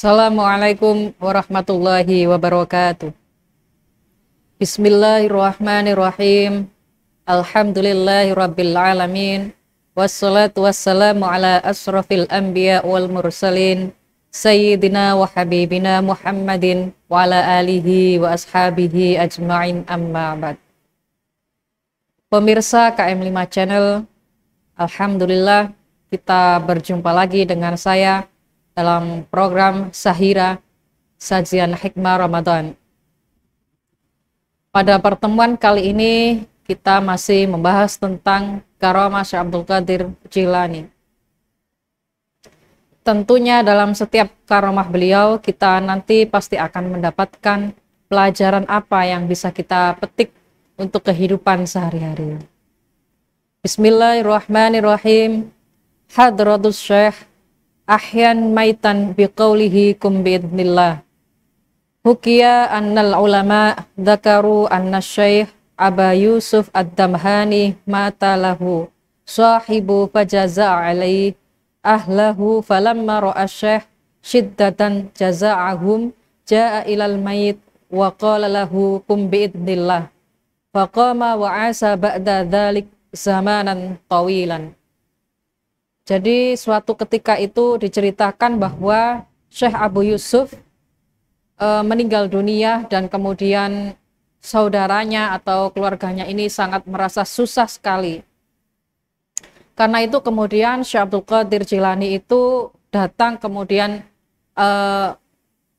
Assalamualaikum warahmatullahi wabarakatuh. Bismillahirrahmanirrahim. Alhamdulillahirabbil alamin. Wassalatu wassalamu ala asrafil anbiya wal mursalin sayyidina wa habibina Muhammadin wa ala alihi wa ashabihi ajma'in, amma ba'd. Pemirsa KM5 Channel, alhamdulillah kita berjumpa lagi dengan saya dalam program Sahira, Sajian Hikmah Ramadan. Pada pertemuan kali ini kita masih membahas tentang karamah Syekh Abdul Qadir Jilani. Tentunya dalam setiap karamah beliau kita nanti pasti akan mendapatkan pelajaran apa yang bisa kita petik untuk kehidupan sehari-hari. Bismillahirrahmanirrahim. Hadratus Syekh ahyan maitan biqaulihi kum biidnillah. Hukiya annal ulama dzakaru anna Syekh Aba Yusuf ad-Damhani mata lahu sahibu fajaza alaihi ahlahu falamma ra'a Syekh syiddatan jaza'ahum ja'a ilal mayit wa qala lahu kum biidnillah faqama wa asa ba'da dzalik zamanan tawilan. Jadi suatu ketika itu diceritakan bahwa Syekh Abu Yusuf meninggal dunia dan kemudian saudaranya atau keluarganya ini sangat merasa susah sekali. Karena itu kemudian Syekh Abdul Qadir Jilani itu datang kemudian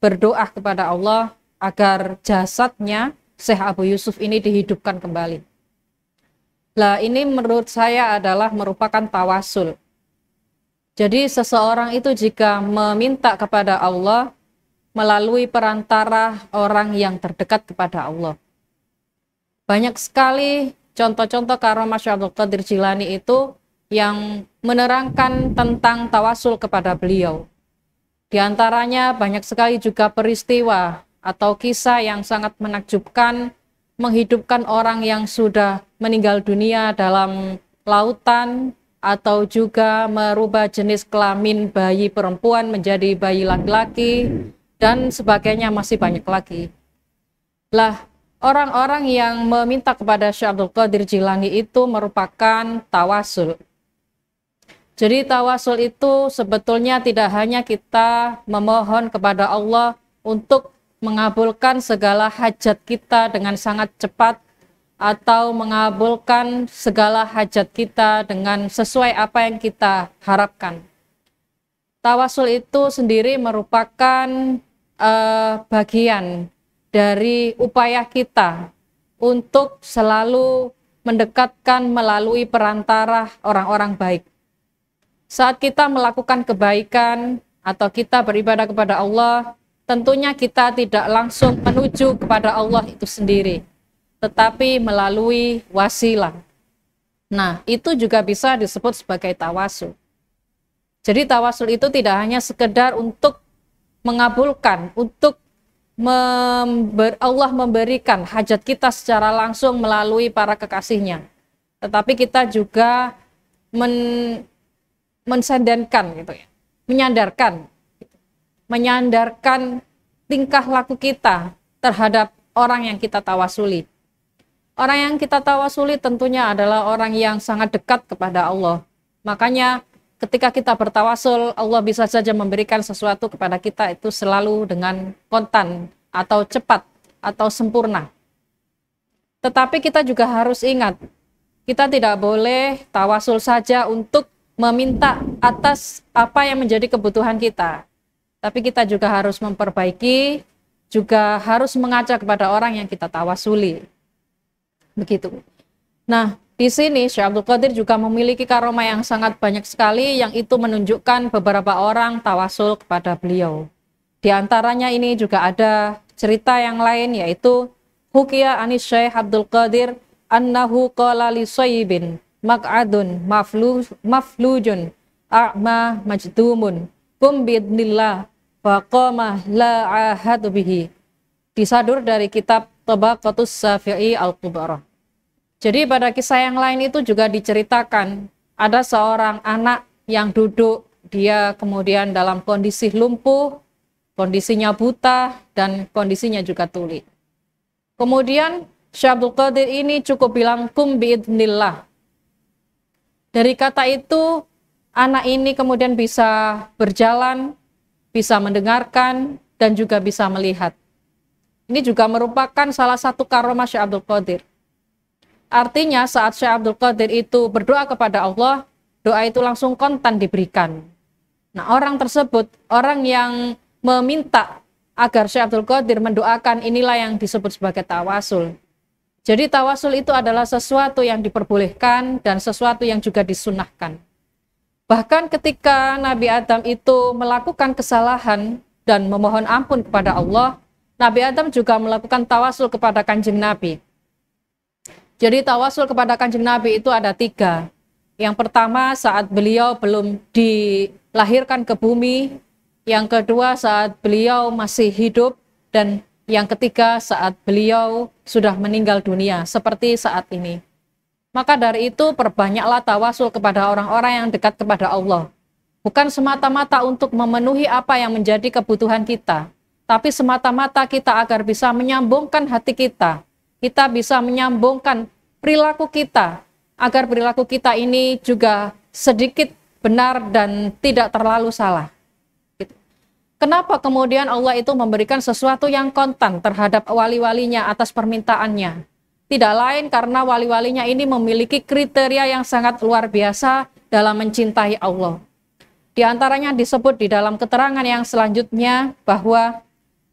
berdoa kepada Allah agar jasadnya Syekh Abu Yusuf ini dihidupkan kembali. Nah, ini menurut saya adalah merupakan tawasul. Jadi seseorang itu jika meminta kepada Allah melalui perantara orang yang terdekat kepada Allah. Banyak sekali contoh-contoh karamah Syekh Abdul Qadir Jilani itu yang menerangkan tentang tawasul kepada beliau. Di antaranya banyak sekali juga peristiwa atau kisah yang sangat menakjubkan menghidupkan orang yang sudah meninggal dunia dalam lautan, atau juga merubah jenis kelamin bayi perempuan menjadi bayi laki-laki, dan sebagainya masih banyak lagi. Lah, orang-orang yang meminta kepada Syekh Abdul Qadir Jilani itu merupakan tawasul. Jadi tawasul itu sebetulnya tidak hanya kita memohon kepada Allah untuk mengabulkan segala hajat kita dengan sangat cepat, atau mengabulkan segala hajat kita dengan sesuai apa yang kita harapkan. Tawasul itu sendiri merupakan bagian dari upaya kita untuk selalu mendekatkan melalui perantara orang-orang baik. Saat kita melakukan kebaikan atau kita beribadah kepada Allah, tentunya kita tidak langsung menuju kepada Allah itu sendiri, tetapi melalui wasilah. Nah, itu juga bisa disebut sebagai tawasul. Jadi tawasul itu tidak hanya sekedar untuk mengabulkan, untuk Allah memberikan hajat kita secara langsung melalui para kekasihnya, tetapi kita juga mensandarkan gitu ya, menyandarkan tingkah laku kita terhadap orang yang kita tawasuli. Orang yang kita tawasuli tentunya adalah orang yang sangat dekat kepada Allah. Makanya ketika kita bertawasul, Allah bisa saja memberikan sesuatu kepada kita itu selalu dengan kontan atau cepat atau sempurna. Tetapi kita juga harus ingat, kita tidak boleh tawasul saja untuk meminta atas apa yang menjadi kebutuhan kita. Tapi kita juga harus memperbaiki, juga harus mengajak kepada orang yang kita tawasuli. Begitu. Nah, di sini Syekh Abdul Qadir juga memiliki karamah yang sangat banyak sekali, yang itu menunjukkan beberapa orang tawasul kepada beliau. Di antaranya ini juga ada cerita yang lain, yaitu Hukiya anis Syekh Abdul Qadir annahu qala li Sayyibin maq'adun maflujun a'ma majdumun kum biidnillah faqama la ahadu bihi. Disadur dari kitab Tabaqatus Syafi'i Al-Kubra. Jadi pada kisah yang lain itu juga diceritakan ada seorang anak yang duduk, dia kemudian dalam kondisi lumpuh, kondisinya buta, dan kondisinya juga tuli. Kemudian Syekh Abdul Qadir ini cukup bilang kum biidznillah. Dari kata itu, anak ini kemudian bisa berjalan, bisa mendengarkan, dan juga bisa melihat. Ini juga merupakan salah satu karomah Syekh Abdul Qadir. Artinya saat Syekh Abdul Qadir itu berdoa kepada Allah, doa itu langsung kontan diberikan. Nah, orang tersebut, orang yang meminta agar Syekh Abdul Qadir mendoakan, inilah yang disebut sebagai tawasul. Jadi tawasul itu adalah sesuatu yang diperbolehkan dan sesuatu yang juga disunahkan. Bahkan ketika Nabi Adam itu melakukan kesalahan dan memohon ampun kepada Allah, Nabi Adam juga melakukan tawasul kepada Kanjeng Nabi. Jadi tawasul kepada Kanjeng Nabi itu ada 3. Yang pertama saat beliau belum dilahirkan ke bumi, yang kedua saat beliau masih hidup, dan yang ketiga saat beliau sudah meninggal dunia, seperti saat ini. Maka dari itu perbanyaklah tawasul kepada orang-orang yang dekat kepada Allah. Bukan semata-mata untuk memenuhi apa yang menjadi kebutuhan kita, tapi semata-mata kita agar bisa menyambungkan hati kita. Kita bisa menyambungkan perilaku kita, agar perilaku kita ini juga sedikit benar dan tidak terlalu salah. Kenapa kemudian Allah itu memberikan sesuatu yang kontan terhadap wali-walinya atas permintaannya? Tidak lain karena wali-walinya ini memiliki kriteria yang sangat luar biasa dalam mencintai Allah. Di antaranya disebut di dalam keterangan yang selanjutnya bahwa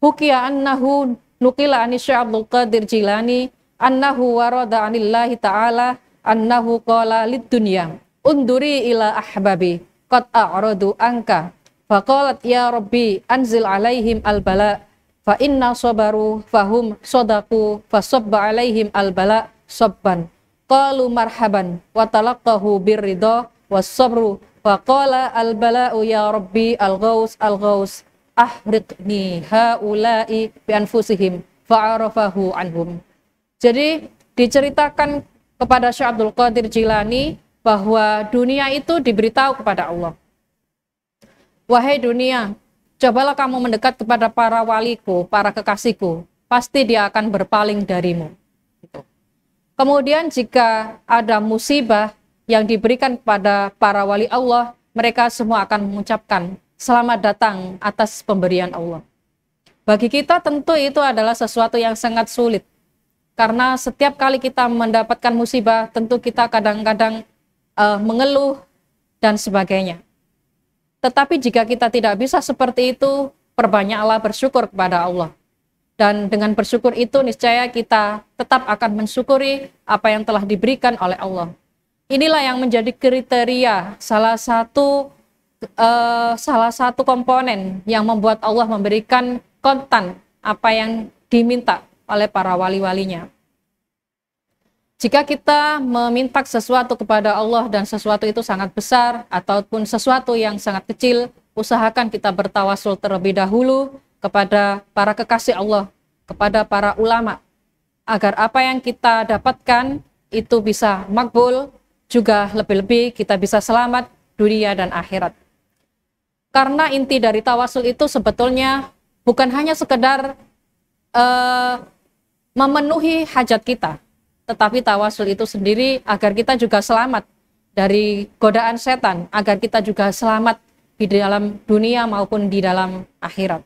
hukiya annahu nukila ani Syekh Abdul Qadir Jilani annahu warada anillahi ta'ala annahu qala lid dunya unduri ila ahbabi qad a'radu anka faqalat ya rabbi anzil alaihim albala fa inna sabaru fahum sadaku fasabba alaihim albala sabban qalu marhaban wa talaqahu birridha was-sabru faqala albala'u ya rabbi al-ghaus ahriqni haula'i bi anfusihim fa'arafahu anhum. Jadi diceritakan kepada Syekh Abdul Qadir Jilani bahwa dunia itu diberitahu kepada Allah. Wahai dunia, cobalah kamu mendekat kepada para waliku, para kekasihku, pasti dia akan berpaling darimu. Kemudian jika ada musibah yang diberikan kepada para wali Allah, mereka semua akan mengucapkan selamat datang atas pemberian Allah. Bagi kita tentu itu adalah sesuatu yang sangat sulit. Karena setiap kali kita mendapatkan musibah, tentu kita kadang-kadang mengeluh dan sebagainya. Tetapi jika kita tidak bisa seperti itu, perbanyaklah bersyukur kepada Allah. Dan dengan bersyukur itu niscaya kita tetap akan mensyukuri apa yang telah diberikan oleh Allah. Inilah yang menjadi kriteria salah satu komponen yang membuat Allah memberikan kontan apa yang diminta oleh para wali-walinya. Jika kita meminta sesuatu kepada Allah dan sesuatu itu sangat besar ataupun sesuatu yang sangat kecil, usahakan kita bertawasul terlebih dahulu kepada para kekasih Allah, kepada para ulama, agar apa yang kita dapatkan itu bisa makbul, juga lebih-lebih kita bisa selamat dunia dan akhirat. Karena inti dari tawasul itu sebetulnya bukan hanya sekedar memenuhi hajat kita, tetapi tawasul itu sendiri agar kita juga selamat dari godaan setan, agar kita juga selamat di dalam dunia maupun di dalam akhirat.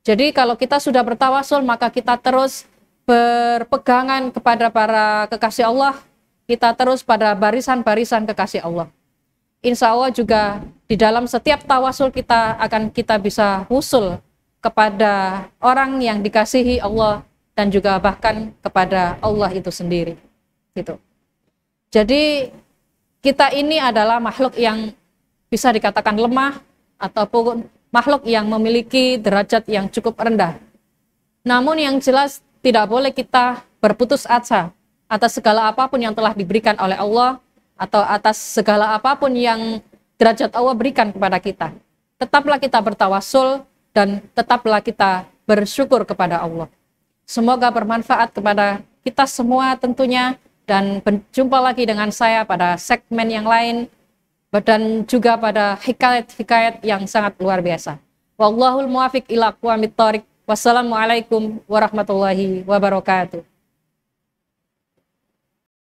Jadi kalau kita sudah bertawasul, maka kita terus berpegangan kepada para kekasih Allah, kita terus pada barisan-barisan kekasih Allah. Insya Allah juga di dalam setiap tawasul kita akan kita bisa usul kepada orang yang dikasihi Allah dan juga bahkan kepada Allah itu sendiri. Gitu. Jadi kita ini adalah makhluk yang bisa dikatakan lemah ataupun makhluk yang memiliki derajat yang cukup rendah. Namun yang jelas tidak boleh kita berputus asa atas segala apapun yang telah diberikan oleh Allah atau atas segala apapun yang derajat Allah berikan kepada kita. Tetaplah kita bertawasul dan tetaplah kita bersyukur kepada Allah. Semoga bermanfaat kepada kita semua tentunya, dan berjumpa lagi dengan saya pada segmen yang lain dan juga pada hikayat-hikayat yang sangat luar biasa. Wallahul muwafiq ila aqwamit thoriq. Wassalamualaikum warahmatullahi wabarakatuh.